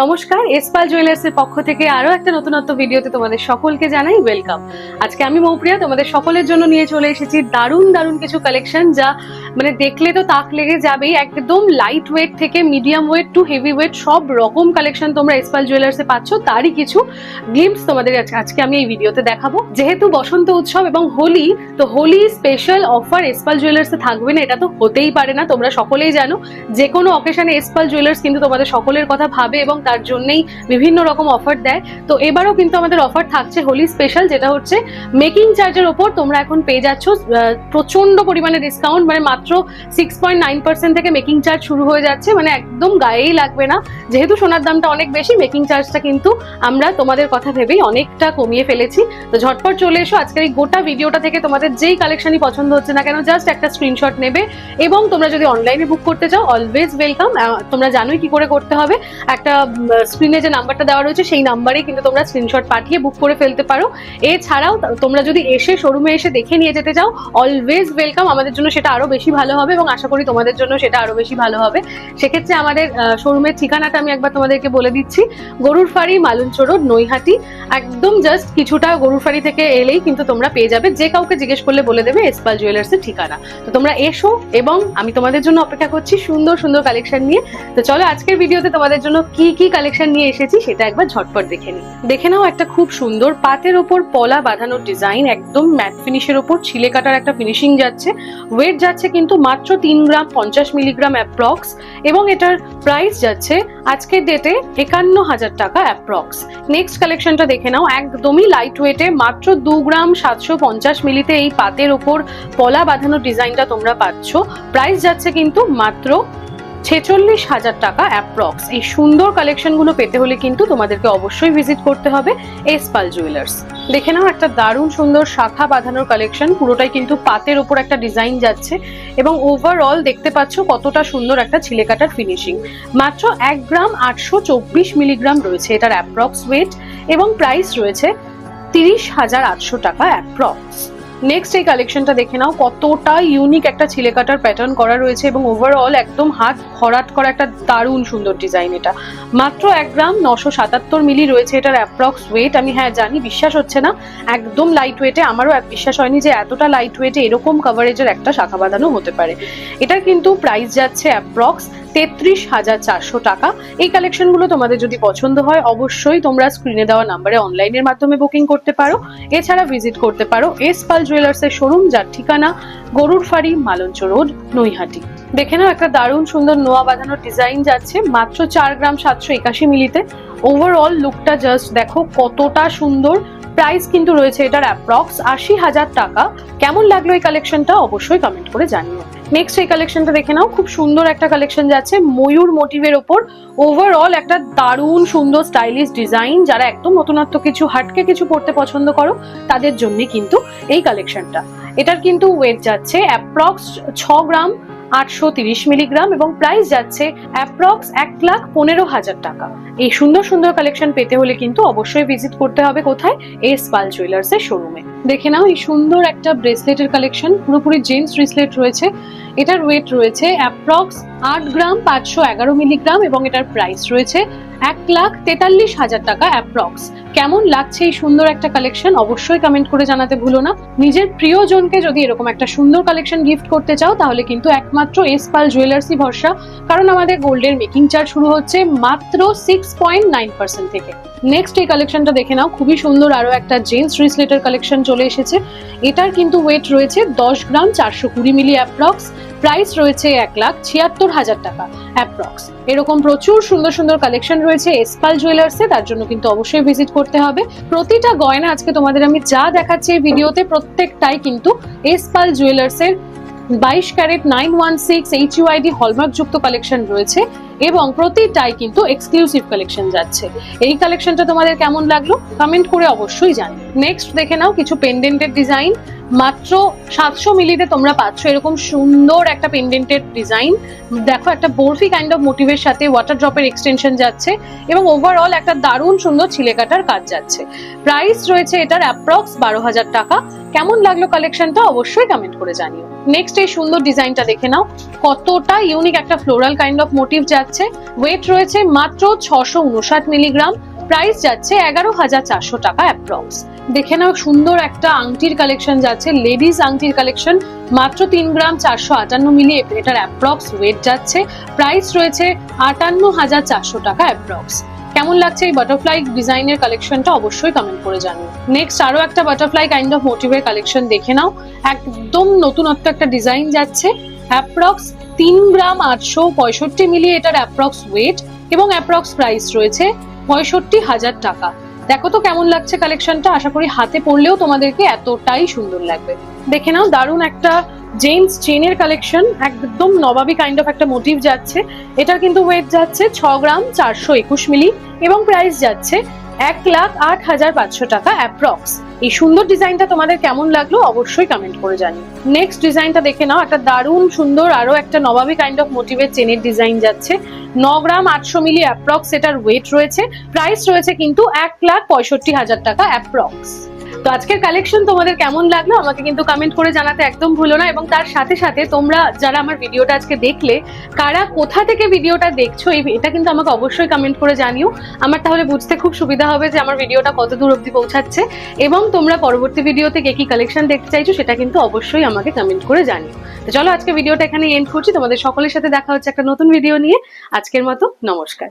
নমস্কার, এসপাল জুয়েলার্সের পক্ষ থেকে আরো একটা নতুনত্ব ভিডিওতে তোমাদের সকলকে জানাই ওয়েলকাম। আজকে আমি মৌপ্রিয়া তোমাদের সকলের জন্য নিয়ে চলে এসেছি দারুণ দারুণ কিছু কালেকশন, যা মানে দেখলে তো তাক লেগে যাবেই। একদম লাইট ওয়েট থেকে medium weight to heavy weight সব রকম কালেকশন তোমরা এসপাল জুয়েলার্সে পাচ্ছ। তারই কিছু গ্লিম্পস তোমাদের আজকে আমি এই ভিডিওতে দেখাবো। যেহেতু বসন্ত উৎসব এবং হোলি, তো হোলি স্পেশাল অফার এসপাল জুয়েলার্সে থাকবে না এটা তো হতেই পারে না। তোমরা সকলেই জানো যে কোনো অকেশনে এসপাল জুয়েলার্স কিন্তু তোমাদের সকলের কথা ভাবে এবং তার জন্যই বিভিন্ন রকম অফার দেয়। তো এবারও কিন্তু আমাদের অফার থাকছে হোলি স্পেশাল, যেটা হচ্ছে মেকিং চার্জের ওপর তোমরা এখন পেয়ে যাচ্ছ প্রচন্ড পরিমাণে ডিসকাউন্ট। মানে মাত্র 6.9% থেকে মেকিং চার্জ শুরু হয়ে যাচ্ছে, মানে একদম গায়েই লাগবে না। যেহেতু সোনার দামটা অনেক বেশি, মেকিং চার্জটা কিন্তু আমরা তোমাদের কথা ভেবেই অনেকটা কমিয়ে ফেলেছি। তো ঝটপট চলে এসো। আজকের এই গোটা ভিডিওটা থেকে তোমাদের যেই কালেকশনই পছন্দ হচ্ছে না কেন, জাস্ট একটা স্ক্রিনশট নেবে এবং তোমরা যদি অনলাইনে বুক করতে চাও অলওয়েজ ওয়েলকাম। তোমরা জানোই কি করে করতে হবে। একটা স্ক্রিনে যে নাম্বারটা দেওয়া রয়েছে সেই নাম্বারেই কিন্তু তোমরা স্ক্রিনশট পাঠিয়ে বুক করে ফেলতে পারো। এছাড়াও তোমরা যদি এসে শোরুমে এসে দেখে নিয়ে যেতে চাও অলওয়েজ ওয়েলকাম। আমাদের জন্য সেটা আরো বেশি ভালো হবে এবং আশা করি তোমাদের জন্য সেটা আরো বেশি ভালো হবে। সেক্ষেত্রে আমাদের শোরুমের ঠিকানাটা আমি একবার তোমাদেরকে বলে দিচ্ছি। গরুর ফাড়ি, মালঞ্চ রোড, নৈহাটি। একদম জাস্ট কিছুটা গরুর ফাড়ি থেকে এলেই কিন্তু তোমরা পেয়ে যাবে। যে কাউকে জিজ্ঞেস করলে বলে দেবে এসপাল জুয়েলার্সের ঠিকানা। তো তোমরা এসো এবং আমি তোমাদের জন্য অপেক্ষা করছি সুন্দর সুন্দর কালেকশন নিয়ে। তো চলো আজকের ভিডিওতে তোমাদের জন্য কি কি কালেকশন নিয়ে এসেছি সেটা একবার ঝটপট দেখে নাও। একটা খুব সুন্দর পাতের ওপর পলা বাঁধানোর ডিজাইন, একদম ম্যাট ফিনিশের ওপর ছিলে কাটার একটা ফিনিশিং যাচ্ছে। ওয়েট যাচ্ছে কিন্তু মাত্র 3 গ্রাম 50 মিলিগ্রাম অ্যাপ্রক্স এবং এটার প্রাইস যাচ্ছে আজকের ডেটে 51,000 টাকা অ্যাপ্রক্স। নেক্সট কালেকশনটা দেখে নাও। একদমই লাইট ওয়েটে মাত্র 2 গ্রাম 750 মিলিতে এই পাতের ওপর পলা বাঁধানোর ডিজাইনটা তোমরা পাচ্ছ। প্রাইস যাচ্ছে কিন্তু মাত্র 46,000 টাকা অ্যাপ্রক্স। এই সুন্দর কালেকশনগুলো পেতে হলে কিন্তু তোমাদেরকে অবশ্যই ভিজিট করতে হবে এসপাল জুয়েলার্স। দেখে নাও একটা দারুণ সুন্দর শাখা বাঁধানোর কালেকশন, পুরোটাই কিন্তু পাতের ওপর একটা ডিজাইন যাচ্ছে এবং ওভারঅল দেখতে পাচ্ছ কতটা সুন্দর একটা ছিলে কাটার ফিনিশিং। মাত্র 1 গ্রাম 824 মিলিগ্রাম রয়েছে এটার অ্যাপ্রক্স ওয়েট এবং প্রাইস রয়েছে 30,800 টাকা অ্যাপ্রক্স। নেক্সট এই কালেকশনটা দেখে নাও, কতটা ইউনিক একটা ছিলে কাটার প্যাটার্ন করা রয়েছে এবং ওভারঅল একদম হাত ভরাট করা একটা দারুণ সুন্দর ডিজাইন। এটা মাত্র 1 গ্রাম 977 মিলি রয়েছে এটার অ্যাপ্রক্স ওয়েট। আমি জানি বিশ্বাস হচ্ছে না, একদম লাইট ওয়েটে। আমারও বিশ্বাস হয়নি যে এতটা লাইট ওয়েটে এরকম কভারেজের একটা শাখা বাঁধানো হতে পারে। এটার কিন্তু প্রাইস যাচ্ছে অ্যাপ্রক্স 33,400 টাকা। এই কালেকশনগুলো তোমাদের যদি পছন্দ হয় অবশ্যই তোমরা স্ক্রিনে দেওয়া নাম্বারে অনলাইনের মাধ্যমে বুকিং করতে পারো। এছাড়া ভিজিট করতে পারো এসপাল জুয়েলার্সের শোরুম, যার ঠিকানা গরুর ফাড়ি, মালঞ্চ রোড, নৈহাটি। দেখে নাও একটা দারুণ সুন্দর নোয়া বাঁধানোর ডিজাইন যাচ্ছে মাত্র 4 গ্রাম 781 মিলিতে। ওভারঅল লুকটা জাস্ট দেখো কতটা সুন্দর। প্রাইস কিন্তু রয়েছে এটার অ্যাপ্রক্স 80,000 টাকা। কেমন লাগলো এই কালেকশনটা অবশ্যই কমেন্ট করে জানিও। নেক্সট এই কালেকশনটা দেখে নাও, খুব সুন্দর একটা কালেকশন যাচ্ছে ময়ূর মোটিভের ওপর। ওভারঅল একটা দারুণ সুন্দর স্টাইলিশ ডিজাইন। যারা একদম নতুনত্ব কিছু হাটকে কিছু পড়তে পছন্দ করো তাদের জন্য কিন্তু এই কালেকশনটা। এটার কিন্তু ওয়েট যাচ্ছে অ্যাপ্রক্স 6 গ্রাম 830 মিলিগ্রাম এবং প্রাইস যাচ্ছে অ্যাপ্রক্স 1,15,000 টাকা। এই সুন্দর সুন্দর কালেকশন পেতে হলে কিন্তু অবশ্যই ভিজিট করতে হবে কোথায়, এসপাল জুয়েলার্সের শোরুমে। দেখে নাও এই সুন্দর একটা ব্রেসলেটের কালেকশন, পুরোপুরি জেন্টস ব্রেসলেট রয়েছে। এটার ওয়েট রয়েছে অ্যাপ্রক্স 8 গ্রাম 511 মিলিগ্রাম এবং এটার প্রাইস রয়েছে 1,43,000 টাকা অ্যাপ্রক্স। কেমন লাগছে এই সুন্দর একটা কালেকশন অবশ্যই কমেন্ট করে জানাতে ভুলো না। নিজের প্রিয়জনকে যদি এরকম একটা সুন্দর কালেকশন গিফট করতে চাও তাহলে কিন্তু একমাত্র এসপাল জুয়েলার্সই ভরসা, কারণ আমাদের গোল্ডের মেকিং চার্জ শুরু হচ্ছে মাত্র 6.9% থেকে। নেক্সট এই কালেকশনটা দেখে নাও, খুবই সুন্দর আরো একটা জেন্টস ব্রেসলেটের কালেকশন চলে এসেছে। এটার কিন্তু ওয়েট রয়েছে 10 গ্রাম 420 মিলি অ্যাপ্রক্স। প্রাইস রয়েছে 1,76,000 টাকা অ্যাপ্রক্স। এরকম প্রচুর সুন্দর সুন্দর কালেকশন রয়েছে এসপাল জুয়েলার্সে, তার জন্য কিন্তু অবশ্যই ভিজিট করতে হবে। প্রতিটা গয়না আজকে তোমাদের আমি যা দেখাচ্ছি এই ভিডিওতে প্রত্যেকটাই কিন্তু এসপাল জুয়েলার্সের 22 ক্যারেট 916 HUID হলমার্ক যুক্ত কালেকশন রয়েছে এবং প্রতিটাই কিন্তু এক্সক্লুসিভ কালেকশন যাচ্ছে। এই কালেকশনটা তোমাদের কেমন লাগলো কমেন্ট করে অবশ্যই জানিও। নেক্সট দেখে নাও কিছু পেন্ডেন্টের ডিজাইন। মাত্র 700 মিলিতে তোমরা পাচ্ছ এরকম সুন্দর একটা পেন্ডেন্টের ডিজাইন। দেখো একটা বরফি কাইন্ড অফ মোটিভের সাথে ওয়াটার ড্রপের এক্সটেনশন যাচ্ছে এবং ওভারঅল একটা দারুণ সুন্দর ছিলে কাটার কাজ যাচ্ছে। প্রাইস রয়েছে এটার অ্যাপ্রক্স 12,000 টাকা। কেমন লাগলো কালেকশনটা অবশ্যই কমেন্ট করে জানিও। নেক্সট এই সুন্দর ডিজাইনটা দেখে নাও, কতটা ইউনিক একটা ফ্লোরাল কাইন্ড অফ মোটিভ যাচ্ছে। লাগছে। ওয়েট রয়েছে মাত্র 659 মিলিগ্রাম, প্রাইস যাচ্ছে 11,400 টাকা অ্যাপ্রক্স। দেখে নাও সুন্দর একটা আংটির কালেকশন যাচ্ছে, লেডিস আংটির কালেকশন, মাত্র 3 গ্রাম 458 মিলি এটার অ্যাপ্রক্স ওয়েট যাচ্ছে, প্রাইস রয়েছে 58,400 টাকা অ্যাপ্রক্স। কেমন লাগছে এই বাটারফ্লাই ডিজাইনের কালেকশনটা অবশ্যই কমেন্ট করে জানিও। নেক্সট আরো একটা বাটারফ্লাই কাইন্ড অফ মোটিভের কালেকশন দেখে নাও, একদম নতুনত্ব একটা ডিজাইন যাচ্ছে, অ্যাপ্রক্স 3 গ্রাম 865 মিলি এটার অ্যাপ্রক্স ওয়েট এবং অ্যাপ্রক্স প্রাইস রয়েছে 65,000 টাকা। দেখো তো কেমন লাগছে কালেকশনটা, আশা করি হাতে পরলেও তোমাদেরকে এতটাই সুন্দর লাগবে। দেখে নাও দারুণ একটা জেন্টস চেনের কালেকশন, একদম নবাবী কাইন্ড অফ একটা মোটিভ যাচ্ছে, এটার কিন্তু ওয়েট যাচ্ছে 6 গ্রাম 421 মিলি এবং প্রাইস যাচ্ছে 1,08,500 টাকা অ্যাপ্রক্স। এই সুন্দর ডিজাইনটা তোমাদের কেমন লাগলো অবশ্যই কমেন্ট করে জানিও। নেক্সট ডিজাইনটা দেখে নাও, একটা দারুণ সুন্দর আরো একটা নবাবী কাইন্ড অফ মোটিভের চেনের ডিজাইন যাচ্ছে, 9 গ্রাম 800 মিলি অ্যাপ্রক্স এটার ওয়েট রয়েছে, প্রাইস রয়েছে কিন্তু 1,65,000 টাকা অ্যাপ্রক্স। তো আজকের কালেকশন তোমাদের কেমন লাগলো আমাকে কিন্তু কমেন্ট করে জানাতে একদম ভুলো না, এবং তার সাথে সাথে তোমরা যারা আমার ভিডিওটা আজকে দেখলে কারা কোথা থেকে ভিডিওটা দেখছো এটা কিন্তু আমাকে অবশ্যই কমেন্ট করে জানিও। আমার তাহলে বুঝতে খুব সুবিধা হবে যে আমার ভিডিওটা কত দূর অবধি পৌঁছাচ্ছে, এবং তোমরা পরবর্তী ভিডিওতে কে কি কালেকশন দেখতে চাইছো সেটা কিন্তু অবশ্যই আমাকে কমেন্ট করে জানিও। তো চলো আজকে ভিডিওটা এখানে এন্ড করছি, তোমাদের সকলের সাথে দেখা হচ্ছে একটা নতুন ভিডিও নিয়ে। আজকের মতো নমস্কার।